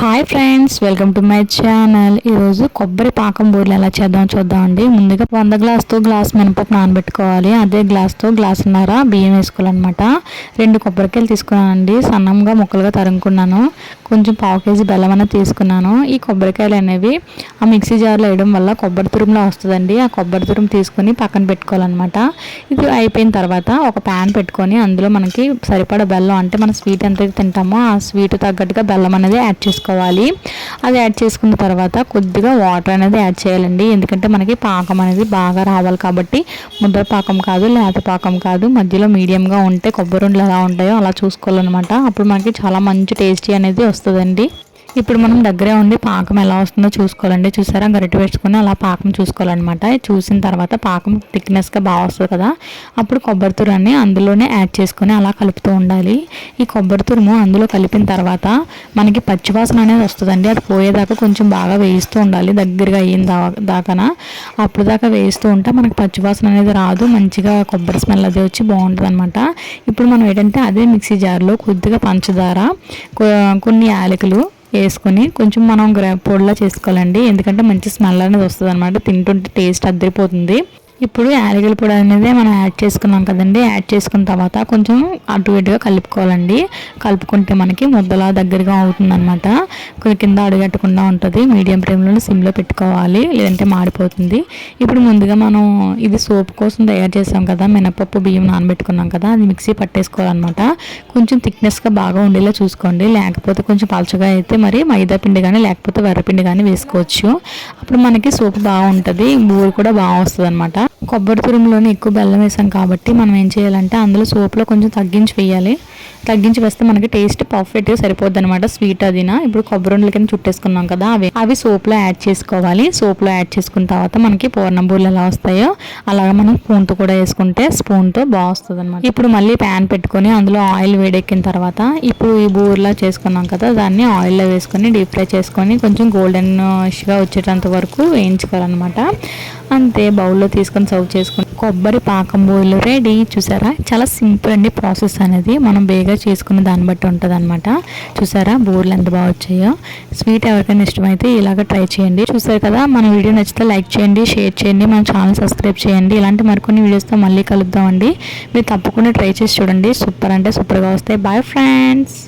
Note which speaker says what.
Speaker 1: Hi friends, welcome to my channel. ఈరోజు కొబ్బరి పాకం బూరెలు ఎలా చేద్దాం చూద్దామండి. ముందుగా 100 గ్లాసుతో గ్లాస్ మినపప్పు నానబెట్టుకోవాలి. అదే గ్లాస్తో గ్లాసున్నర బియ్యం వేసుకోవాలన్నమాట. 2 కొబ్బరికాయలు తీసుకున్నానండి, సన్నంగా ముక్కలుగా తరుముకున్నాను. కొంచెం 1/2 కేజీ బెల్లం అనేది తీసుకున్నాను. ఈ కొబ్బరికాయలు అనేవి ఆ మిక్సీ జార్లో వేయడం వల్ల కొబ్బరి తురుములో వస్తుందండి. ఆ కొబ్బరి తురుము తీసుకొని పక్కన పెట్టుకోవాలన్నమాట. ఇది అయిపోయిన తర్వాత ఒక ప్యాన్ పెట్టుకొని అందులో మనకి సరిపడా బెల్లం, అంటే మనం స్వీట్ ఎంత తింటామో ఆ స్వీట్ తగ్గట్టుగా బెల్లం అనేది యాడ్ చేసుకోవాలి. అది యాడ్ చేసుకున్న తర్వాత కొద్దిగా వాటర్ అనేది యాడ్ చేయాలండి. ఎందుకంటే మనకి పాకం అనేది బాగా రావాలి కాబట్టి, ముద్ద పాకం కాదు, లేత పాకం కాదు, మధ్యలో మీడియంగా ఉంటే కొబ్బరి ఉండలు ఎలా ఉంటాయో అలా చూసుకోవాలన్నమాట. అప్పుడు మనకి చాలా మంచి టేస్టీ అనేది వస్తుందండి. ఇప్పుడు మనం దగ్గరే ఉండి పాకం ఎలా వస్తుందో చూసుకోవాలండి. చూసారా, గరిటె వేసుకొని అలా పాకం చూసుకోవాలన్నమాట. చూసిన తర్వాత పాకం థిక్నెస్గా బాగా వస్తుంది కదా, అప్పుడు కొబ్బరి తురుముని అందులోనే యాడ్ చేసుకొని అలా కలుపుతూ ఉండాలి. ఈ కొబ్బరి తురుము అందులో కలిపిన తర్వాత మనకి పచ్చివాసన అనేది వస్తుందండి. అది పోయేదాకా కొంచెం బాగా వేయిస్తూ ఉండాలి. దగ్గరగా అయిన దాకా అప్పుడు దాకా వేయిస్తూ ఉంటే మనకి పచ్చివాసన అనేది రాదు, మంచిగా కొబ్బరి స్మెల్ అది వచ్చి బాగుంటుంది అనమాట. ఇప్పుడు మనం ఏంటంటే అదే మిక్సీ జార్లో కొద్దిగా పంచదార, కొన్ని యాలకులు వేసుకొని కొంచెం మనం పొడిలా చేసుకోవాలండి. ఎందుకంటే మంచి స్మెల్ అనేది వస్తుంది అనమాట, తింటుంటే టేస్ట్ అద్దరిపోతుంది. ఇప్పుడు యాలకుల పొడి అనేది మనం యాడ్ చేసుకున్నాం కదండి. యాడ్ చేసుకున్న తర్వాత కొంచెం అటు ఇటుగా కలుపుకోవాలండి. కలుపుకుంటే మనకి ముద్దలా దగ్గరగా అవుతుంది అనమాట. కింద అడుగట్టకుండా ఉంటుంది. మీడియం ఫ్లేమ్లో సిమ్లో పెట్టుకోవాలి, లేదంటే మాడిపోతుంది. ఇప్పుడు ముందుగా మనం ఇది సోప్ కోసం తయారు చేసాం కదా, మినపప్పు బియ్యం నానబెట్టుకున్నాం కదా, అది మిక్సీ పట్టేసుకోవాలన్నమాట. కొంచెం థిక్నెస్గా బాగా ఉండేలా చూసుకోండి, లేకపోతే కొంచెం పలచగా అయితే మరి మైదా పిండి కానీ లేకపోతే వరపిండి కానీ వేసుకోవచ్చు. అప్పుడు మనకి సోప్ బాగుంటుంది, బూరె కూడా బాగా వస్తుంది అనమాట. కొబ్బరి తురుములోనే ఎక్కువ బెల్లం వేసాం కాబట్టి మనం ఏం చేయాలంటే అందులో సోప్లో కొంచెం తగ్గించి వేయాలి. తగ్గించి వేస్తే మనకి టేస్ట్ పర్ఫెక్ట్గా సరిపోద్ది అనమాట, స్వీట్ అదినా. ఇప్పుడు కొబ్బరి ఉండల కింద చుట్టేసుకున్నాం కదా, అవి సోప్లో యాడ్ చేసుకోవాలి. సోప్లో యాడ్ చేసుకున్న తర్వాత మనకి పూర్ణం బూరెలు ఎలా వస్తాయో అలాగే మనం స్పూన్తో కూడా వేసుకుంటే స్పూన్తో బాగా వస్తుంది అనమాట. ఇప్పుడు మళ్ళీ ప్యాన్ పెట్టుకొని అందులో ఆయిల్ వేడెక్కిన తర్వాత ఇప్పుడు ఈ బూరెలా చేసుకున్నాం కదా, దాన్ని ఆయిల్లో వేసుకొని డీప్ ఫ్రై చేసుకొని కొంచెం గోల్డెన్గా వచ్చేటంత వరకు వేయించుకోవాలన్నమాట. అంతే, బౌల్లో తీసుకొని సర్వ్ చేసుకుని కొబ్బరి పాకం బూరెలు రెడీ. చూసారా, చాలా సింపుల్ అండి ప్రాసెస్ అనేది. మనం బేగా చేసుకునే దాన్ని బట్టి ఉంటుంది అనమాట. చూసారా బూరెలు ఎంత బాగా వచ్చాయో. స్వీట్ ఎవరికైనా ఇష్టమైతే ఇలాగ ట్రై చేయండి. చూసారు కదా, మన వీడియో నచ్చితే లైక్ చేయండి, షేర్ చేయండి, మన ఛానల్ సబ్స్క్రైబ్ చేయండి. ఇలాంటి మరికొన్ని వీడియోస్తో మళ్ళీ కలుద్దామండి. మీరు తప్పకుండా ట్రై చేసి చూడండి, సూపర్ అంటే సూపర్గా వస్తాయి. Boy friends.